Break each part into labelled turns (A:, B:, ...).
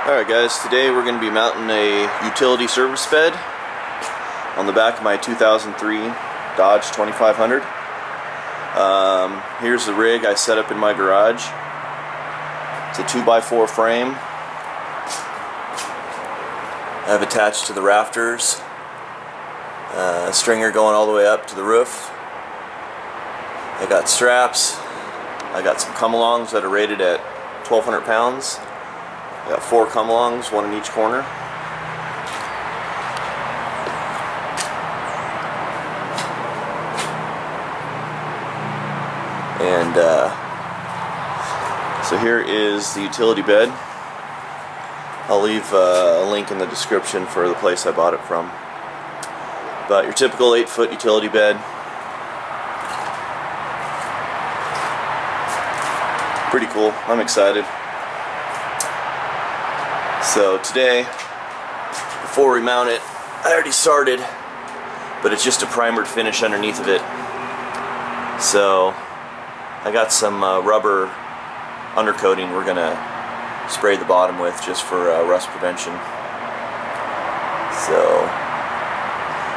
A: Alright guys, today we're going to be mounting a utility service bed on the back of my 2003 Dodge 2500. Here's the rig I set up in my garage. It's a 2x4 frame. I have attached to the rafters a stringer going all the way up to the roof. I got straps. I got some come-alongs that are rated at 1,200 pounds. I got 4 come-alongs, one in each corner. And so here is the utility bed. I'll leave a link in the description for the place I bought it from. But your typical 8-foot utility bed. Pretty cool. I'm excited. So today, before we mount it, I already started, but it's just a primered finish underneath of it. So I got some rubber undercoating we're gonna spray the bottom with just for rust prevention. So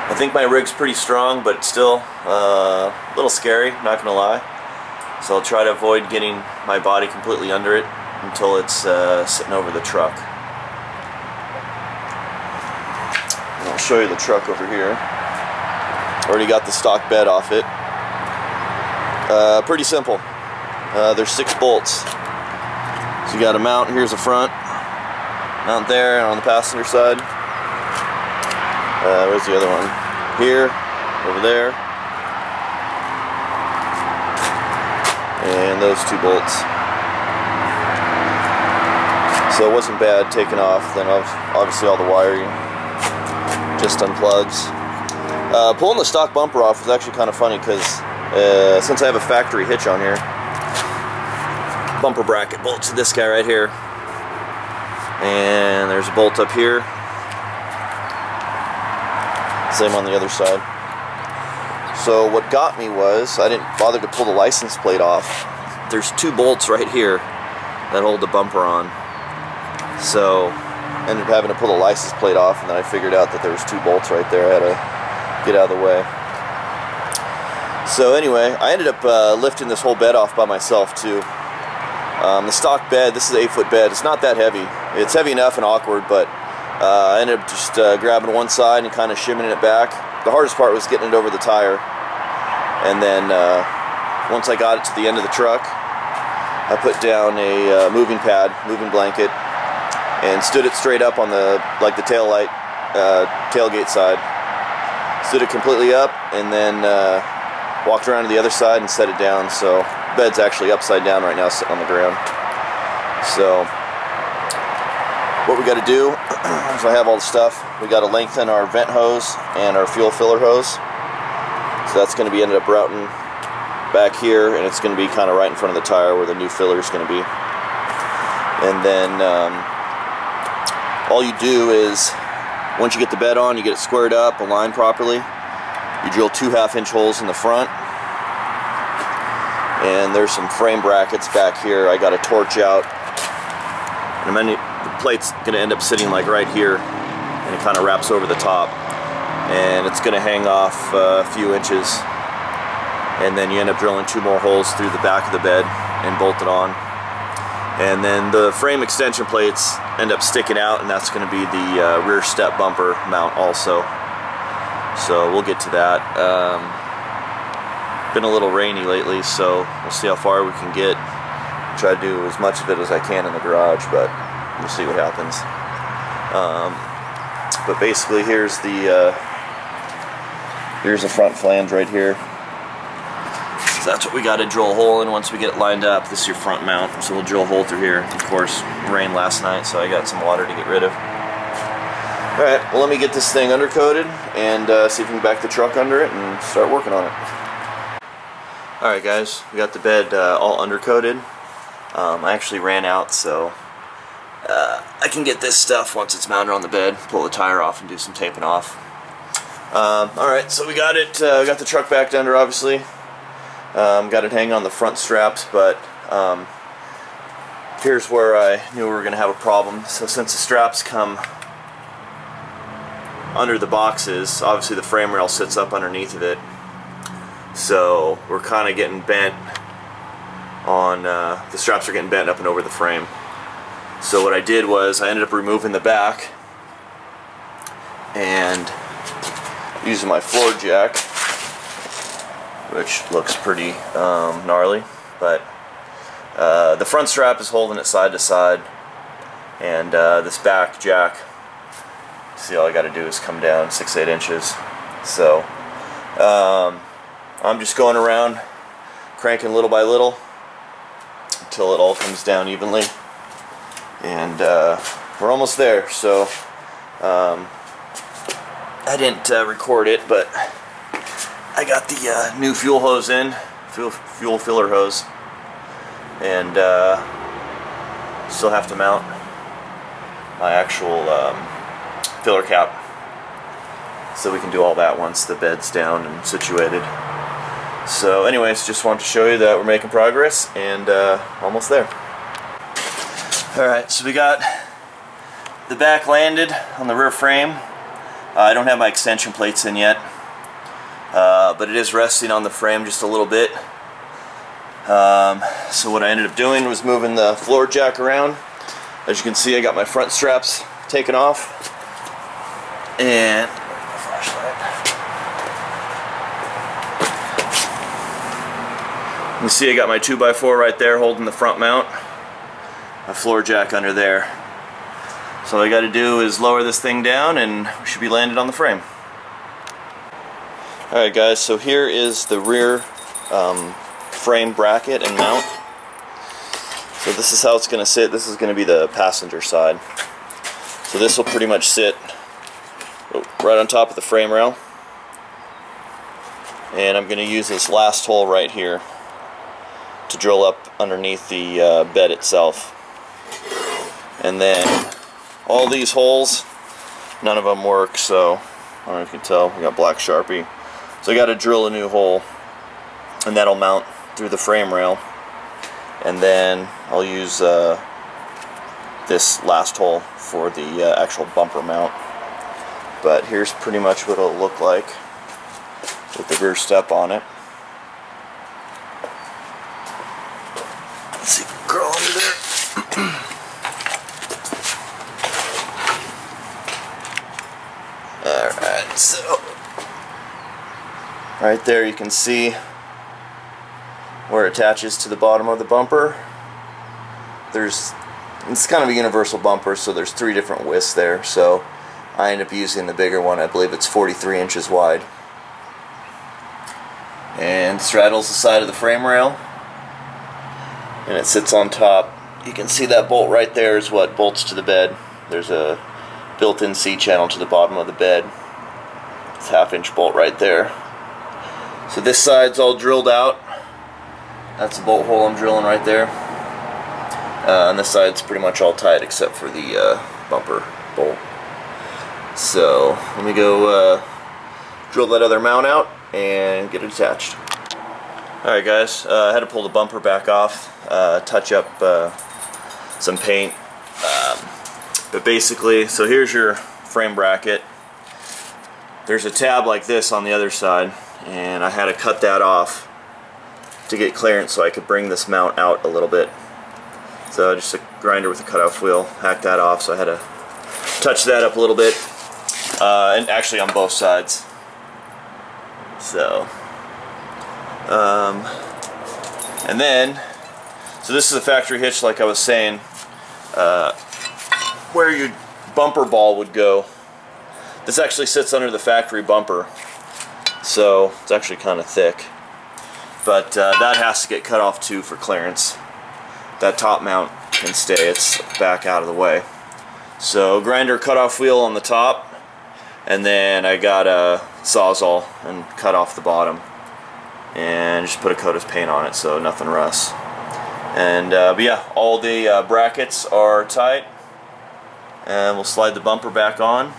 A: I think my rig's pretty strong, but it's still a little scary, not gonna lie. So I'll try to avoid getting my body completely under it until it's sitting over the truck. I'll show you the truck over here. Already got the stock bed off it. Pretty simple. There's 6 bolts. So you got a mount. Here's the front. Mount there and on the passenger side. Where's the other one? Here, over there. And those 2 bolts. So it wasn't bad taking off. Then obviously all the wiring just unplugs. Pulling the stock bumper off was actually kind of funny because since I have a factory hitch on here, bumper bracket bolts to this guy right here, and there's a bolt up here, same on the other side. So what got me was I didn't bother to pull the license plate off. There's 2 bolts right here that hold the bumper on, so I ended up having to pull the license plate off, and then I figured out that there was 2 bolts right there. I had to get out of the way. So anyway, I ended up lifting this whole bed off by myself too. The stock bed, this is an 8-foot bed. It's not that heavy. It's heavy enough and awkward, but I ended up just grabbing one side and kind of shimming it back. The hardest part was getting it over the tire. And then once I got it to the end of the truck, I put down a moving pad, moving blanket, and stood it straight up on the tail light, tailgate side. Stood it completely up, and then walked around to the other side and set it down. So the bed's actually upside down right now, sitting on the ground. So what we got to do is I have all the stuff. We got to lengthen our vent hose and our fuel filler hose. So that's going to be ended up routing back here, and it's going to be kind of right in front of the tire where the new filler is going to be. And then all you do is, once you get the bed on, you get it squared up, aligned properly. You drill 2 1/2-inch holes in the front. And there's some frame brackets back here. I got a torch out. And then the plate's going to end up sitting like right here. And it kind of wraps over the top. And it's going to hang off a few inches. And then you end up drilling 2 more holes through the back of the bed and bolt it on. And then the frame extension plates end up sticking out, and that's going to be the rear step bumper mount also. So we'll get to that. Been a little rainy lately, so we'll see how far we can get. Try to do as much of it as I can in the garage, but we'll see what happens. But basically, here's the front flange right here. So that's what we got to drill a hole in once we get it lined up. This is your front mount, so we'll drill a hole through here. Of course, rained last night, so I got some water to get rid of. Alright, well, let me get this thing undercoated and see if we can back the truck under it and start working on it. Alright guys, we got the bed all undercoated. I actually ran out, so I can get this stuff once it's mounted on the bed, pull the tire off and do some taping off. Alright, so we got it, got the truck backed under, obviously. Got it hanging on the front straps, but here's where I knew we were going to have a problem. So since the straps come under the boxes, obviously the frame rail sits up underneath of it, so we're kind of getting bent on, the straps are getting bent up and over the frame. So what I did was I ended up removing the back and using my floor jack, which looks pretty gnarly, but the front strap is holding it side to side, and this back jack, see, all I got to do is come down 6-8 inches. So I'm just going around cranking little by little until it all comes down evenly, and we're almost there. So I didn't record it, but I got the new fuel hose in, fuel filler hose, and still have to mount my actual filler cap, so we can do all that once the bed's down and situated. So anyways, just wanted to show you that we're making progress, and almost there. Alright, so we got the back landed on the rear frame. I don't have my extension plates in yet, but it is resting on the frame just a little bit. So what I ended up doing was moving the floor jack around. As you can see, I got my front straps taken off, and you can see I got my 2x4 right there holding the front mount, my floor jack under there. So all I got to do is lower this thing down and we should be landed on the frame. Alright guys, so here is the rear frame bracket and mount. So this is how it's going to sit. This is going to be the passenger side. So this will pretty much sit right on top of the frame rail. And I'm going to use this last hole right here to drill up underneath the bed itself. And then all these holes, none of them work, so I don't know if you can tell, we got black Sharpie. So I got to drill a new hole, and that'll mount through the frame rail. And then I'll use this last hole for the actual bumper mount. But here's pretty much what it'll look like with the rear step on it. Let's see, crawl under there. Alright, so right there you can see where it attaches to the bottom of the bumper. It's kind of a universal bumper, so there's 3 different widths there, so I end up using the bigger one. I believe it's 43 inches wide. And straddles the side of the frame rail, and it sits on top. You can see that bolt right there is what bolts to the bed. There's a built-in C-channel to the bottom of the bed. It's a 1/2-inch bolt right there. So this side's all drilled out. That's the bolt hole I'm drilling right there. And this side's pretty much all tight except for the bumper bolt. So let me go drill that other mount out and get it attached. Alright guys, I had to pull the bumper back off, touch up some paint. But basically, so here's your frame bracket. There's a tab like this on the other side, and I had to cut that off to get clearance so I could bring this mount out a little bit. So just a grinder with a cutoff wheel, hacked that off, so I had to touch that up a little bit, and actually on both sides. So and then, so this is a factory hitch like I was saying. Where your bumper ball would go, this actually sits under the factory bumper, so it's actually kind of thick, but that has to get cut off too for clearance. That top mount can stay, it's back out of the way. So grinder cutoff wheel on the top, and then I got a Sawzall and cut off the bottom and just put a coat of paint on it so nothing rusts. And but yeah, all the brackets are tight, and we'll slide the bumper back on.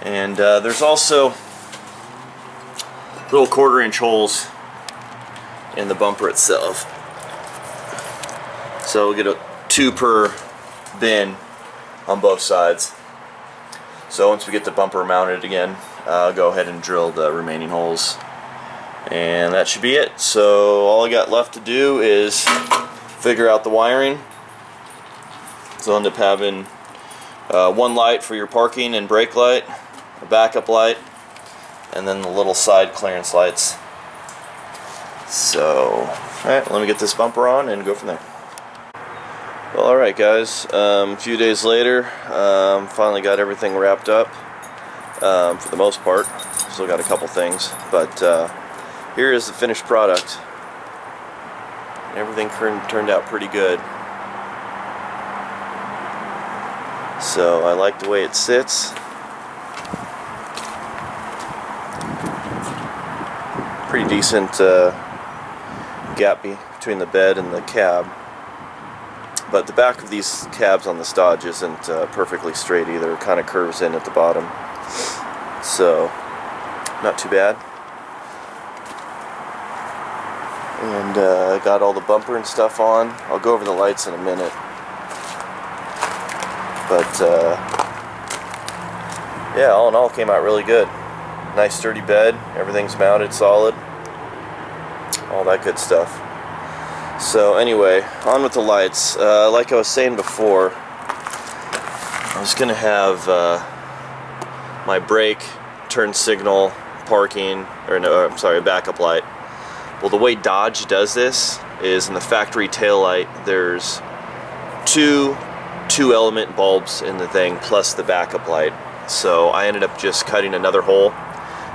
A: And there's also little 1/4-inch holes in the bumper itself, so we'll get 2 per bin on both sides. So once we get the bumper mounted again, I'll go ahead and drill the remaining holes. And that should be it. So all I got left to do is figure out the wiring. So I'll end up having one light for your parking and brake light, a backup light, and then the little side clearance lights. So, alright, let me get this bumper on and go from there. Well, alright guys, a few days later, finally got everything wrapped up, for the most part. Still got a couple things, but here is the finished product. Everything turned out pretty good. So I like the way it sits. Pretty decent gap between the bed and the cab. But the back of these cabs on this Dodge isn't perfectly straight either. It kind of curves in at the bottom. So, not too bad. And I got all the bumper and stuff on. I'll go over the lights in a minute. But, yeah, all in all, it came out really good. Nice sturdy bed. Everything's mounted solid. All that good stuff. So anyway, on with the lights. Like I was saying before, I was going to have my brake, turn signal, parking, or no, I'm sorry, backup light. Well, the way Dodge does this is in the factory taillight, there's two element bulbs in the thing plus the backup light. So I ended up just cutting another hole.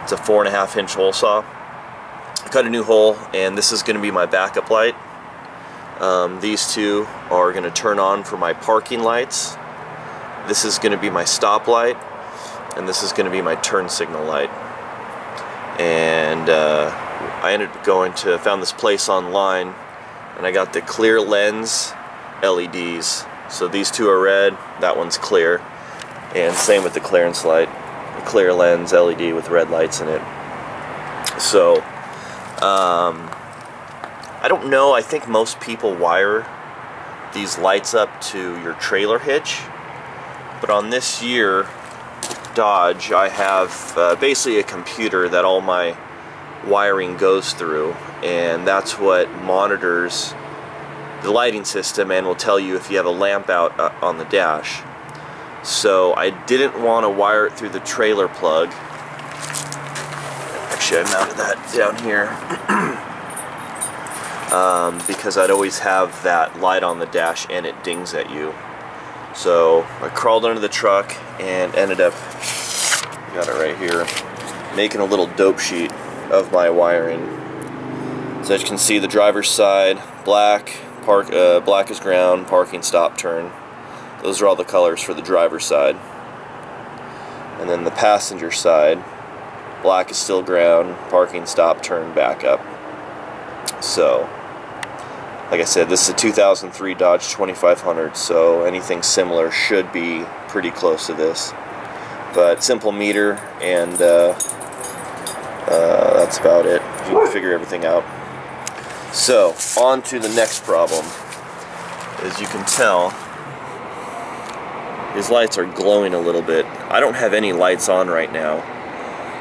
A: It's a 4.5 inch hole saw. I cut a new hole, and this is going to be my backup light. These two are going to turn on for my parking lights. This is going to be my stop light, and this is going to be my turn signal light. And I ended up found this place online, and I got the clear lens LEDs. So these two are red, that one's clear, and same with the clearance light, the clear lens LED with red lights in it. So I don't know, I think most people wire these lights up to your trailer hitch, but on this year Dodge I have basically a computer that all my wiring goes through, and that's what monitors the lighting system and will tell you if you have a lamp out on the dash. So I didn't want to wire it through the trailer plug. Actually, I mounted that down here. Because I'd always have that light on the dash and it dings at you. So I crawled under the truck and ended up, got it right here, making a little dope sheet of my wiring. So as you can see, the driver's side, black, black is ground, parking, stop, turn. Those are all the colors for the driver's side. And then the passenger side, black is still ground, parking, stop, turn, back up. So, like I said, this is a 2003 Dodge 2500, so anything similar should be pretty close to this. But simple meter, and that's about it. You can figure everything out. So, on to the next problem. As you can tell, these lights are glowing a little bit. I don't have any lights on right now.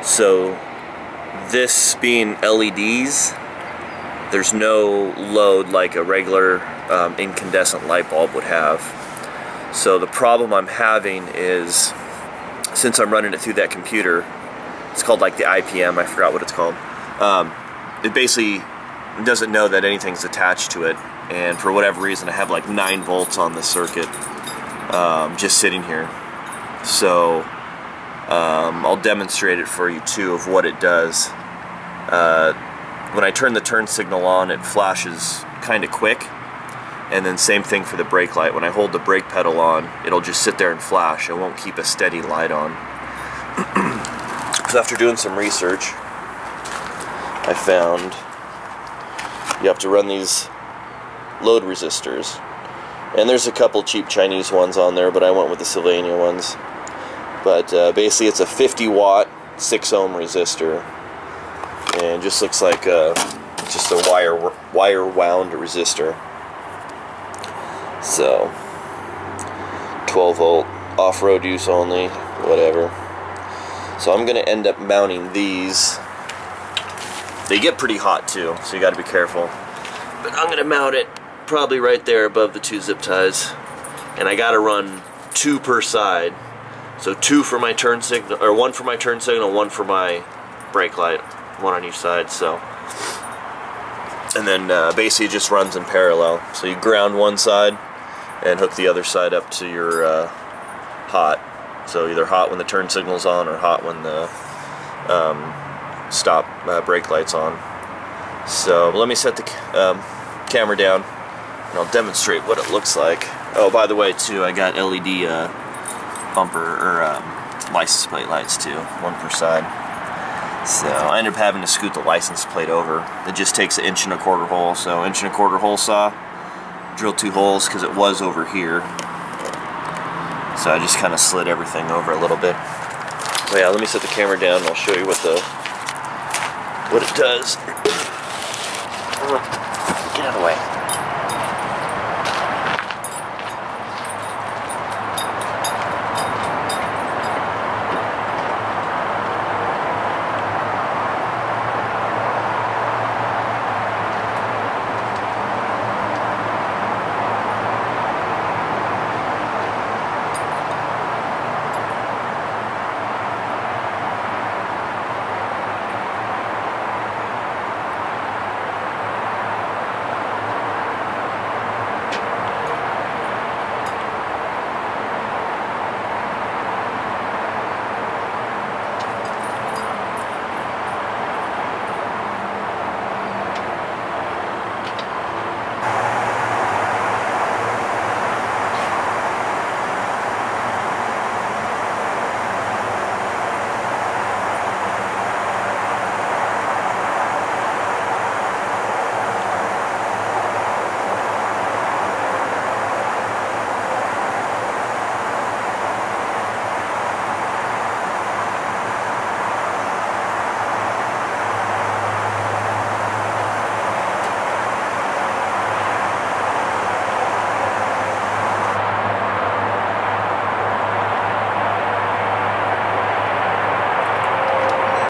A: So, this being LEDs, there's no load like a regular incandescent light bulb would have. So the problem I'm having is, since I'm running it through that computer, it's called like the IPM, I forgot what it's called. It basically doesn't know that anything's attached to it, and for whatever reason I have like 9 volts on the circuit just sitting here. So I'll demonstrate it for you too of what it does. When I turn the turn signal on, it flashes kind of quick, and then same thing for the brake light. When I hold the brake pedal on, it'll just sit there and flash. It won't keep a steady light on. So after doing some research, I found you have to run these load resistors, and there's a couple cheap Chinese ones on there, but I went with the Sylvania ones. But basically it's a 50 watt 6 ohm resistor, and just looks like just a wire wound resistor. So 12 volt off-road use only, whatever. So I'm gonna end up mounting these. They get pretty hot too, so you gotta be careful. But I'm gonna mount it probably right there above the 2 zip ties. And I gotta run 2 per side. So 2 for my turn signal, or 1 for my turn signal, 1 for my brake light, 1 on each side. So, and then basically it just runs in parallel. So you ground one side and hook the other side up to your hot. So either hot when the turn signal's on or hot when the stop brake light's on. So let me set the camera down and I'll demonstrate what it looks like. Oh, by the way, too, I got LED bumper or license plate lights too, 1 per side. So I ended up having to scoot the license plate over. It just takes an 1 1/4 hole. So 1 1/4 hole saw, drill 2 holes because it was over here. So I just kind of slid everything over a little bit. So yeah, let me set the camera down and I'll show you what it does. Get out of the way.